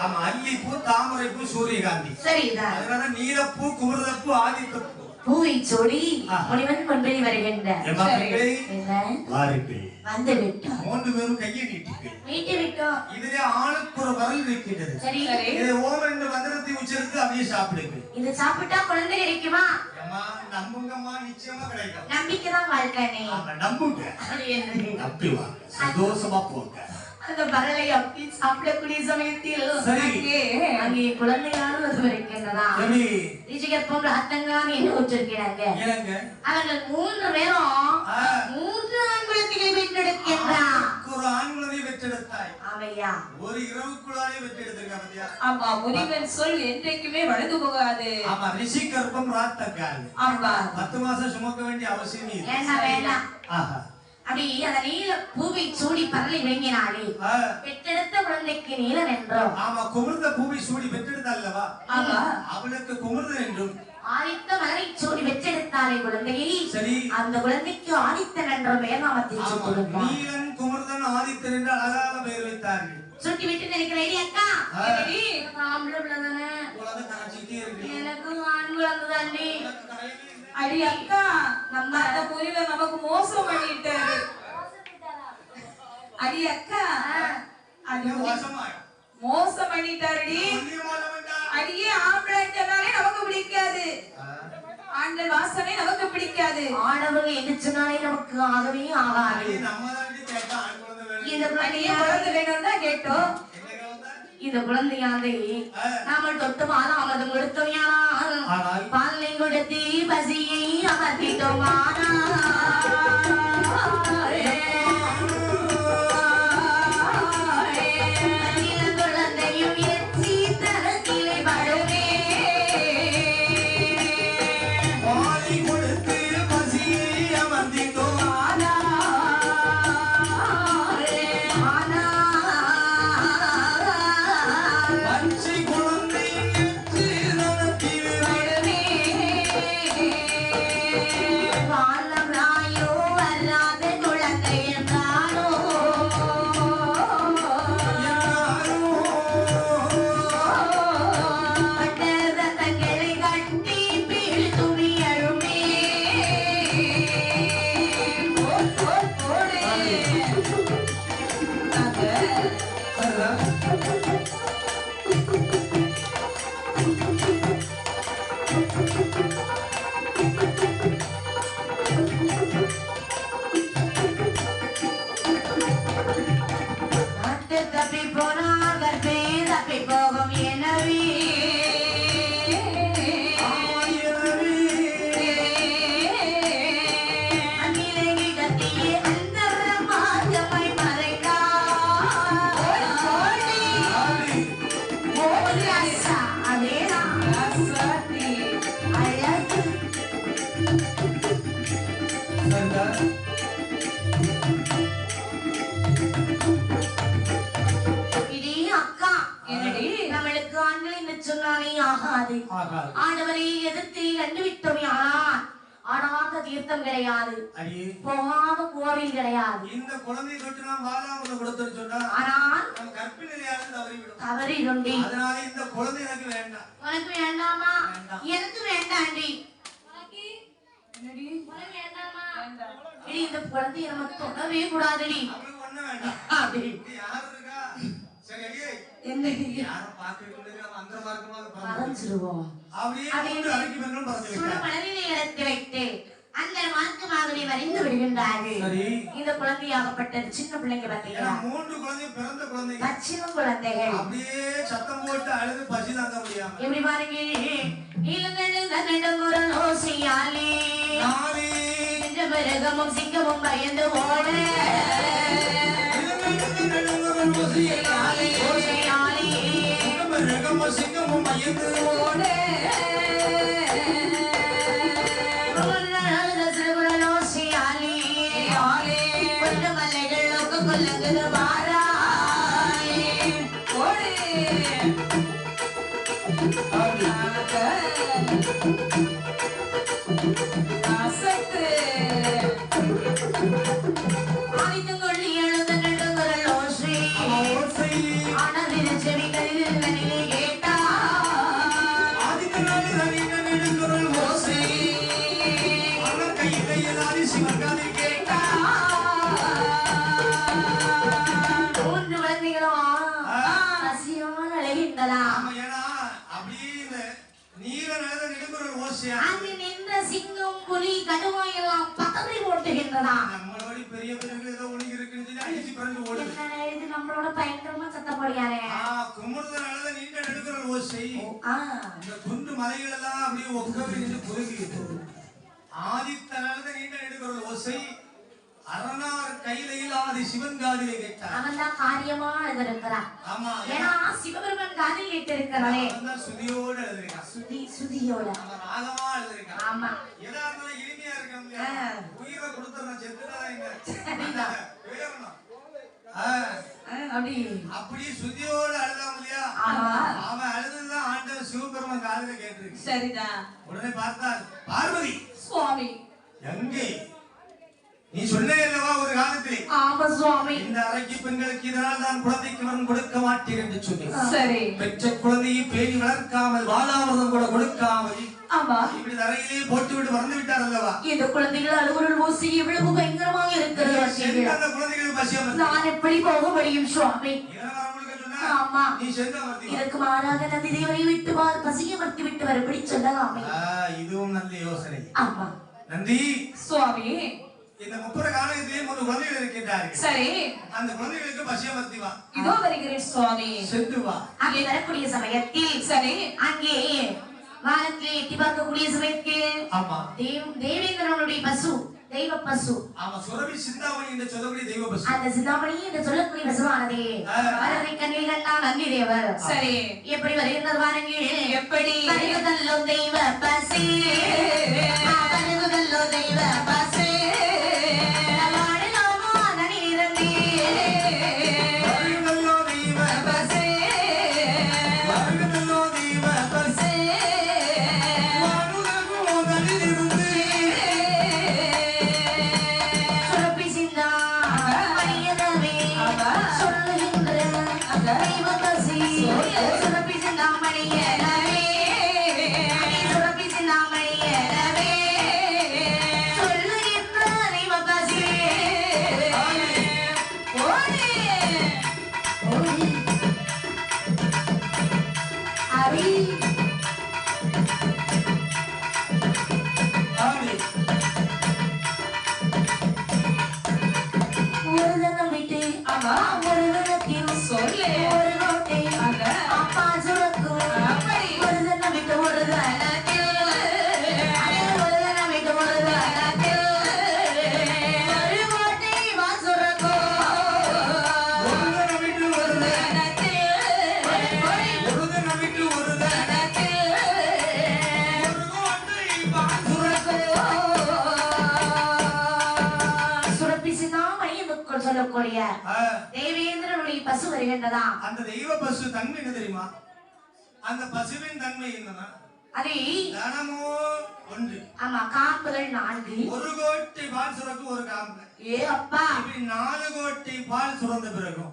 ஆமா, அல்லிப்பூ, தாமரைப்பூ, சூரியகாந்தி. சரிதான். அதனால நீலப்பூ, குமரப்பூ, ஆதித்தப்பூ. பூவை சோடி முனிவன் கொண்டு வருகின்ற வந்து விட்டோம். 3 பேரும் கையை நீட்டி விட்டோம். இதுல ஆளுக்கு ஒரு வரல் இருக்கின்றது. சரி, இதை ஓம் என்ற மந்திரத்தை உச்சரித்து அப்படியே சாப்பிடுங்க. இது சாப்பிட்டா குழந்தை கிடைக்குமா? நம்புங்கம்மா, நிச்சயமா கிடைக்கும். நம்பிக்கைதான் வாழ்க்கை. நம்புங்க, நம்பி வாங்க, சந்தோஷமா போங்க. அந்த பரலை அப்படி சாப்பிடக்கூடிய சமயத்தில் அங்கே குழந்தையாரும் அது வரைக்கின்றதா ரிஷிகற்பம் ரத்தங்கான்னு என்ன வச்சிருக்கிறாங்க. அவர்கள் 3 பேரும் 3 ஆண் குழந்தைகளை பெற்றெடுக்கின்றான். ஒரு ஆண் குழந்தையை பெற்றெடுத்தாய். ஆமையா, ஒரு இரவுக்குள்ளாலே பெற்றெடுத்திருக்க பத்தியா? ஆமா, முனிவன் சொல் என்றைக்குமே வளர்ந்து போகாது. ஆமா, ரிஷிகற்பம் ரத்தங்கால். ஆமா, 10 மாசம் சுமக்க வேண்டிய அவசியம் இல்லை. வேண்டாம். அப்படி அந்த நீல பூவை சூடி பரலை விளங்கினாலே பெற்றெடுத்த குழந்தைக்கு நீலன் என்றோம். ஆமா, குமிர்ந்த பூவை சூடி பெற்றெடுத்தால்லவா, அவளுக்கு குமிர்தன் என்றும். ஆதித்த மலரை சூடி பெற்றெடுத்தாலே குழந்தையை, சரி, அந்த குழந்தைக்கு ஆதித்தன் என்ற பெயர் நாமத்தை கொடுத்தார். நீலன், குமிர்தன், ஆதித்தன் என்று அழகாக பெயர் வைத்தார்கள். சுட்டி விட்டு நினைக்கிறேன் அக்கா, ஆம்பளை பிள்ளைதானே, எனக்கு ஆண் குழந்தை தாண்டி. அடி அக்கா, நம்ம அந்த முனிவர் நமக்கு மோசம் பண்ணிட்டாரு. அடி அக்கா, அது மோசம் பண்ணிட்டாருடி. அடியே ஆம்பளைனாலே நமக்கு பிடிக்காது, ஆண்கள் வாசனை நமக்கு பிடிக்காது, ஆடவர்கள் என்ன சொன்னாலே நமக்கு ஆகவே ஆகாது. இந்த குழந்தை வேணும்னா கேட்டோம். இந்த குழந்தையாதை நாம தொட்டு மாதாமதம் கொடுத்தோம். பாலை கொடுத்து பசியை அமர்த்திட்டோம். குழந்தையும் எச்சி தரத்திலே படுமே. பாலை கொடுத்து பசியை அமர்த்திட்டோம். ஆண்டவரை எதிர்த்து கண்டுவிட்டோம். ஆனாத தீர்த்தம் கிடையாது, போகாத கோவில் கிடையாது. இந்த குழந்தை தொட்டு நாம் வாழாமல் கொடுத்தோம்னு சொன்னா, ஆனால் கற்பினிலையாக தவறிடுண்டி. அதனால இந்த குழந்தை எனக்கு வேண்டாம். உனக்கு வேண்டாமா? எனக்கு வேண்டாண்டி. இந்த குழந்தைய நம்ம தொடவே கூடாதுடி. இந்த குழந்தையாகப்பட்டது சின்ன பிள்ளைங்க பார்த்தீங்களா? 3 குழந்தை பிறந்த குழந்தைங்க, சின்ன குழந்தைகள் அப்படியே சத்தம் போட்டு அழுது பசி தாங்க முடியாம எப்படி பாருங்க. நீலங்கடங்குரல் ஓசையாலே மிருகமும் சிங்கமும் பயந்து ஓட, சிங்கமும் பயந்து ஓட, கொல்லுகிற வாராய் ஓடு. ஆதித்தங்கொள்ளி எழுத நடுங்குரல் ஓசை, ஆனதில் செவிகளில் ஓடுகின்றதா ஆமா, ஏன்னா அப்படியே இந்த நீல நிலத நெடுங்குரல் ஓசையா அங்கு நின்ற சிங்கம் புலி கடுவாய் எல்லாம் பதறி ஓட்டுகின்றதா நம்மளோட பெரிய பெரிய ஏதோ ஒண்ணு இருக்குன்னு சொல்லி அடிச்சு பிறந்து ஓடுது. என்ன இது நம்மளோட பயங்கரமா சத்தம் போடுறாரே குமுறுத நிலத நீண்ட நெடுங்குரல் ஓசை இந்த குண்டு மலைகள் எல்லாம் அப்படியே ஒக்கவே நின்று குறுகிட்டு ஆதித்த நிலத நீண்ட நெடுங்குரல் ஓசை அரணார் கையிலையில் ஆதி சிவன் காதிலே கேட்டார். அவன் தான் காரியமா எழுதிருக்கிறான். ஆமா, ஏன்னா சிவபெருமன் காதில் கேட்டிருக்கிறாரே. அவன் தான் சுதியோட எழுதிருக்கான். சுதியோட அவன் ராகமா எழுதிருக்கான். ஆமா, எதா இருந்தாலும் இனிமையா இருக்கணும் இல்லையா? உயிரை கொடுத்துறேன், செத்துதான் என்ன வேறணும். அப்படி சுதியோட அழுதான் இல்லையா? அவன் அழுதுதான் ஆண்டவர் சிவபெருமன் காதில கேட்டிருக்கு. சரிதான். உடனே பார்த்தார், பார்வதி சுவாமி எங்கே நீ சொன்னே அல்லவா ஒரு காலத்திலே? ஆமா சுவாமி. இந்த அறைக்கு பெண்களுக்கு இதனால் தான் குழந்தைக்கு வரம் கொடுக்க மாட்டேன் என்று சொன்னேன். சரி. பெற்ற குழந்தையை பேணி வளர்க்காமல் வாழாமதம் கூட கொடுக்காமல் ஆமா இப்படி தரையிலே போட்டு விட்டு மறந்து விட்டார் அல்லவா? இந்த குழந்தைகள் அலுவலர் ஓசி எவ்வளவு பயங்கரமாக இருக்கிறது. அந்த குழந்தைகளுக்கு பசியம் நான் எப்படி போக முடியும் சுவாமி? ஆமா, நீ சென்று அமர்த்தி. இதற்கு மாறாக நந்தி தேவரை விட்டு வார் பசியமர்த்தி விட்டு வரும்படி சொல்லலாமே. இதுவும் நல்ல யோசனை. ஆமா நந்தி சுவாமி. இந்த 30 காலத்திலே ஒரு குழந்தைகள் இருக்கின்றார்கள். சரி, அந்த குழந்தைகளுக்கு பசியமர்த்தி வா. இதோ வருகிறேன் சுவாமி. சென்று வா. அங்கே வரக்கூடிய சமயத்தில் சரி, அங்கே வானத்திலே எட்டி பார்க்கக்கூடிய சமயத்தில் ஆமா தேவேந்திரனுடைய பசு தெய்வ பசு. ஆமா, சுரபி சிந்தாமணி என்று சொல்லக்கூடிய தெய்வ பசு. அந்த சிந்தாமணி என்று சொல்லக்கூடிய பசுவானதே வரதை கண்ணில் கண்டால் நந்தி தேவர். சரி, எப்படி வருகின்றது பாருங்கள். எப்படி வருகுதல்லோ தெய்வ பசு, வருகுதல்லோ தெய்வ பசு, சொல்லக்கூடிய தேவேந்திரனுடைய பசு வருகின்றதா. அந்த தெய்வ பசு தன்மை என்ன தெரியுமா? அந்த பசுவின் தன்மை என்னன்னா அதே தனமோ ஒன்று. ஆமா, காம்புகள் 4. 1 கோட்டி பால் சுரக்கும் ஒரு காம்பு. ஏ அப்பா, இப்படி 4 கோட்டி பால் சுரந்த பிறகும்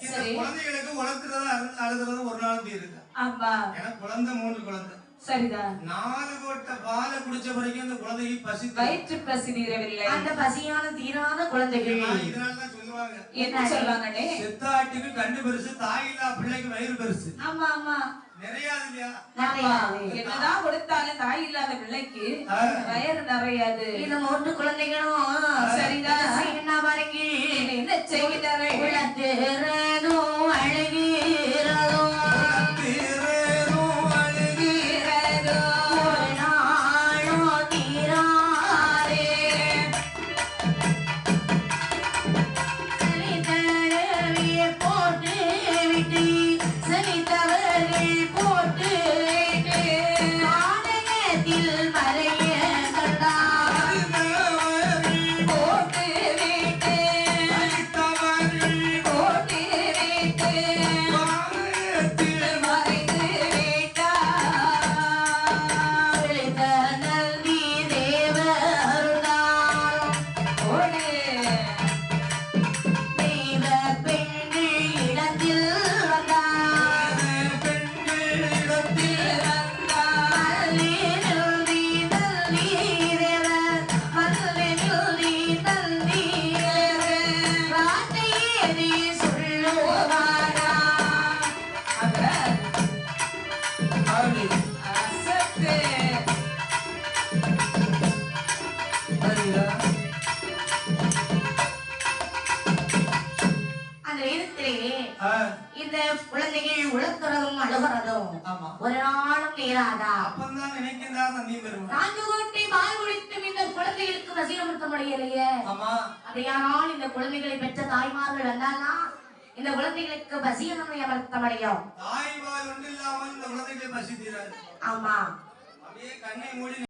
இந்த குழந்தைகளுக்கு வளர்த்துறதா அழுதுறது ஒரு நாள் தீருது. ஆமா, எனக்கு குழந்தை 3 குழந்தை. சரிதான். 4 கோட்டை பாலை குடிச்ச பிறகு அந்த குழந்தைக்கு பசி வயிற்று பசி தீரவில்லை. அந்த பசியான தீராத குழந்தைகள் இதனாலதான் சொல்லுவாங்க, என்ன சொல்லுவாங்கன்னே, செத்தாட்டுக்கு கண்டு பெருசு, தாயில்லா பிள்ளைக்கு வயிறு பெருசு. ஆமா ஆமா, நிறையாது இல்லையா? என்னதான் கொடுத்தாலும் தாய் இல்லாத பிள்ளைக்கு வயிறு நிறையாது. இந்த 3 குழந்தைகளும் சரிதான். என்ன பாருங்க, என்ன செய்கிறார்கள்? அழகிறதோ அழகிறதோ ஒரு நாளோ தீராரே சரி தடவிய போட்டு விட்டு சரி தவறுகள் போட்டு நாடகத்தில் மறைய கண்டார் போட்டு விட்டு போட்டு இந்த குழந்தைகள் உழக்கிறதும் அழுகிறதும் ஆமா ஒரு நாளும் நேராதா அப்பந்தான் நினைக்கின்றார் நந்தி பெருமாள் 4 கோட்டை பால் குடித்தும் இந்த குழந்தைகளுக்கு வசீகப்படுத்த முடியலையே ஆமா அப்படியானால் இந்த குழந்தைகளை பெற்ற தாய்மார்கள் வந்தால்தான் இந்த குழந்தைகளுக்கு வசீகரம் அமர்த்த முடியும் தாய்மார் ஒன்று இல்லாமல் இந்த குழந்தைகள் பசி தீராது ஆமா அப்படியே கண்ணை மூடி